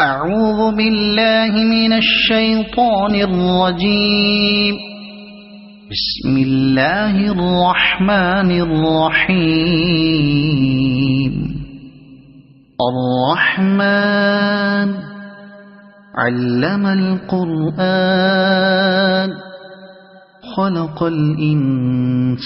أعوذ بالله من الشيطان الرجيم. بسم الله الرحمن الرحيم. الرحمن علم القرآن خلق الإنسان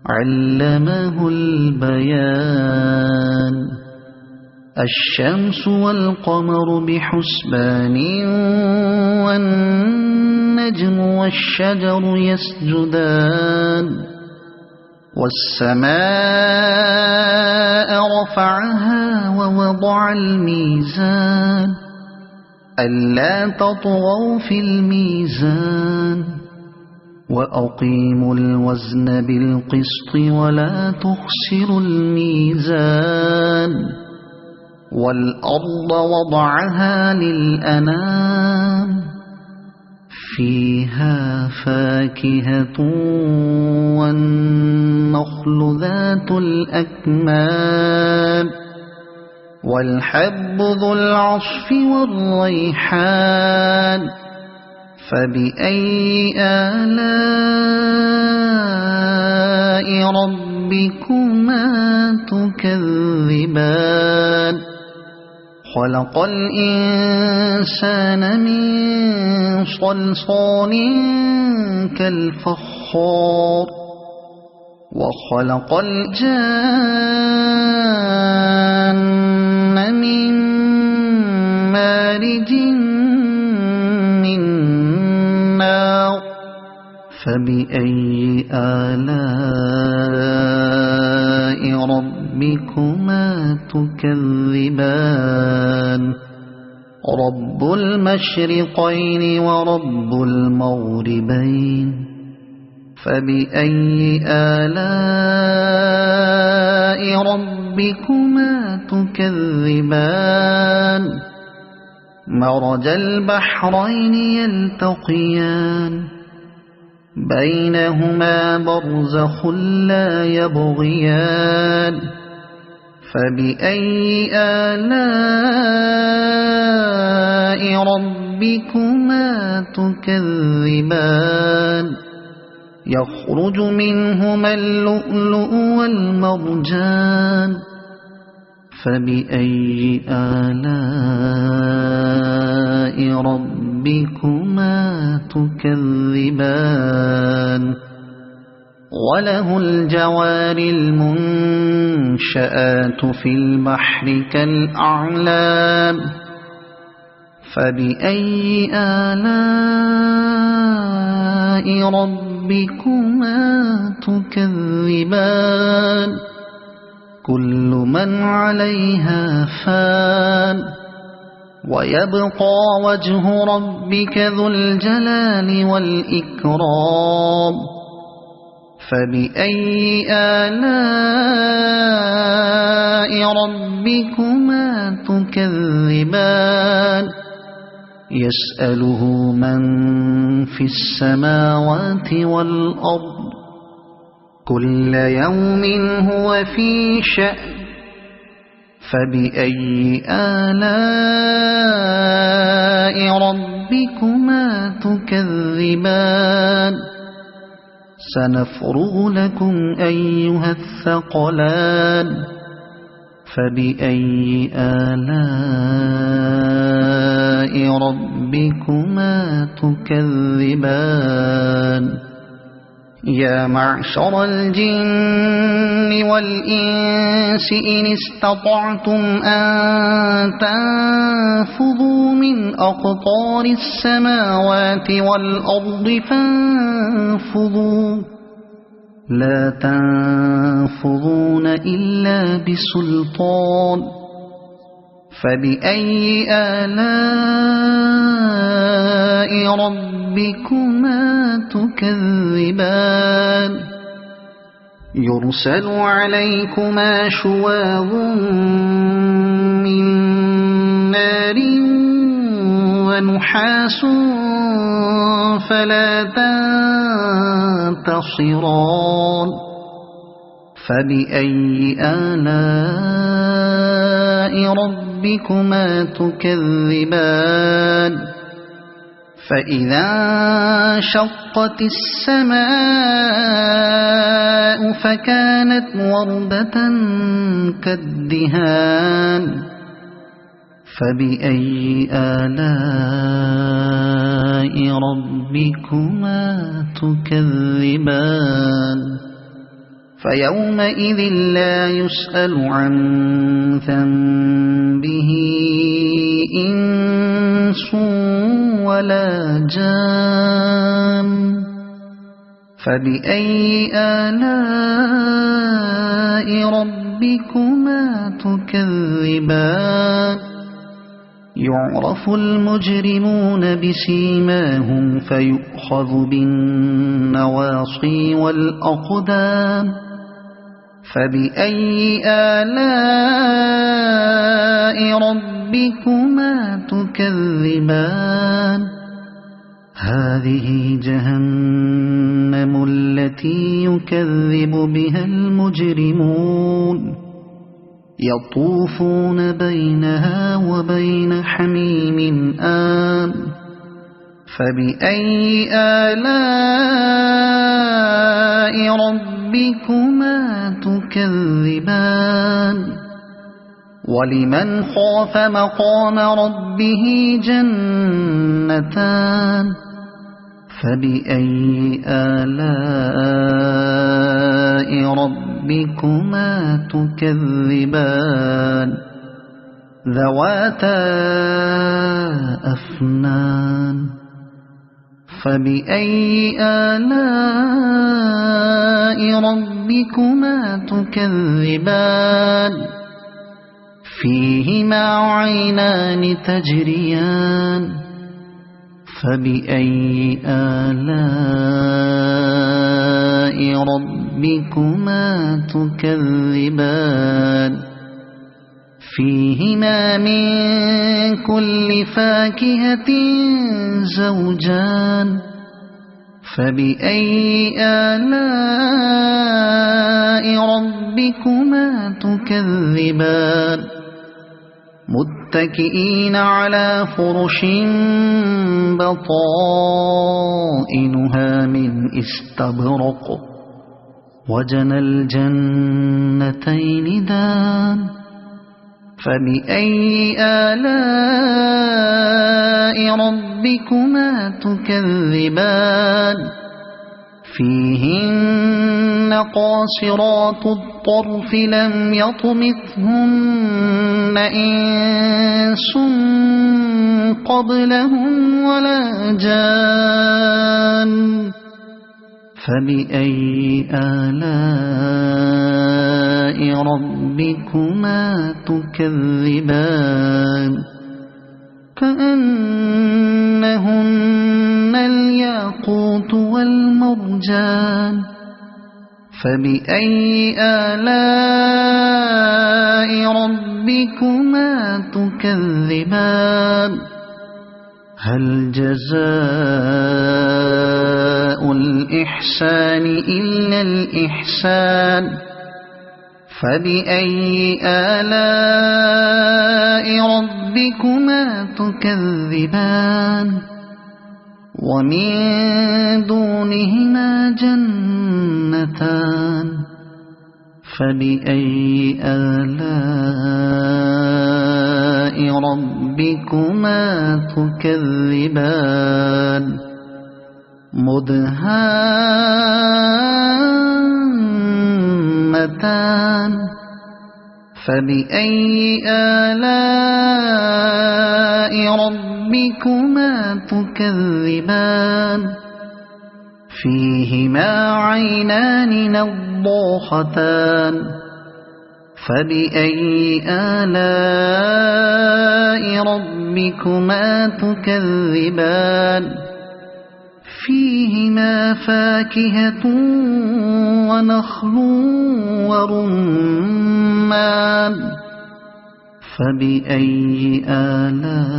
علمه البيان. الشمس والقمر بحسبان والنجم والشجر يسجدان. والسماء رفعها ووضع الميزان ألا تطغوا في الميزان وأقيموا الوزن بالقسط ولا تخسروا الميزان. والأرض وضعها للأنام فيها فاكهة والنخل ذات الأكمام والحب ذو العصف والريحان. فبأي آلاء ربكما تكذبان. خلق الإنسان من صلصال كالفخار وخلق الجان من مارج من نار. فبأي آلاء ربكما تكذبان. رب المشرقين ورب المغربين. فبأي آلاء ربكما تكذبان. مرج البحرين يلتقيان بينهما برزخ لا يبغيان. فبأي آلاء ربكما تكذبان. يخرج منهما اللؤلؤ والمرجان. فبأي آلاء ربكما تكذبان. وله الجوار المنشآت في البحر كالأعلام. فبأي آلاء ربكما تكذبان. كل من عليها فان ويبقى وجه ربك ذو الجلال والإكرام. فبأي آلاء ربكما تكذبان. يسأله من في السماوات والأرض كل يوم هو في شأن. فبأي آلاء ربكما تكذبان. سنفرغ لكم أيها الثقلان. فبأي آلاء ربكما تكذبان. يا معشر الجن والإنس إن استطعتم أن تنفذوا من أقطار السماوات والأرض فانفذوا لا تنفذون إلا بسلطان. فبأي آلاء ربكما تكذبان. يرسل عليكما شواظ من نار ونحاس فلا تنتصران. فبأي آلاء ربكما تكذبان فإذا انشقت السماء فكانت وردة كالدهان فبأي آلاء ربكما تكذبان فيومئذ لا يسأل عن ذنبه إنس ولا جان فبأي آلاء ربكما تكذبان يعرف المجرمون بسيماهم فيؤخذ بالنواصي والأقدام فبأي آلاء ربكما تكذبان هذه جهنم التي يكذب بها المجرمون يطوفون بينها وبين حميم آن فبأي آلاء ربكما تكذبان ولمن خاف مقام ربه جنتان فبأي آلاء ربكما تكذبان ذواتا أفنان فبأي آلاء ربكما تكذبان فيهما عينان تجريان فبأي آلاء ربكما تكذبان فيهما من كل فاكهة زوجان فبأي آلاء ربكما تكذبان متكئين على فرش بطائنها من استبرق وجنى الجنتين دان فبأي آلاء ربكما تكذبان فيهن قاصرات الطرف لم يطمثهن إنس قبلهم ولا جان فبأي آلاء ربكما تكذبان كأنهن الياقوت والمرجان فبأي آلاء ربكما تكذبان هل جزاء الإحسان إلا الإحسان فبأي آلاء ربكما تكذبان ومن دونهما جنتان فبأي آلاء ربكما تكذبان مدهامتان فبأي آلاء ربكما تكذبان فيهما عينان نضاختان فبأي آلاء ربكما تكذبان فيهما فاكهة ونخل ورمان فبأي آلاء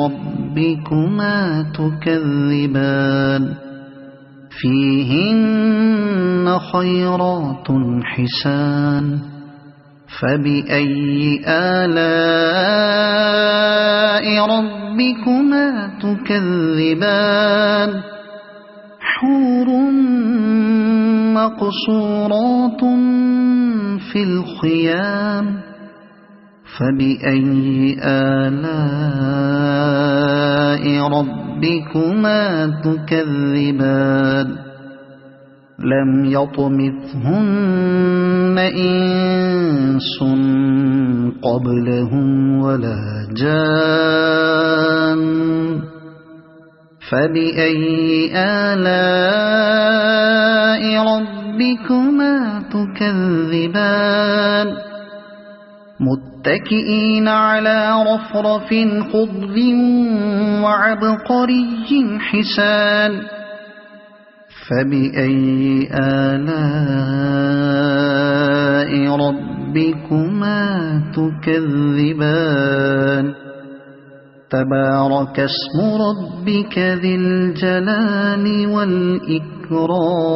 ربكما تكذبان فيهن خيرات حسان فبأي آلاء ربكما تكذبان حور مقصورات في الخيام فبأي آلاء ربكما تكذبان لم يطمثهن إنس قبلهم ولا جان فبأي آلاء ربكما تكذبان متكئين على رفرف خضر وعبقري حسان فبأي آلاء ربكما تكذبان تبارك اسم ربك ذي الجلال والإكرام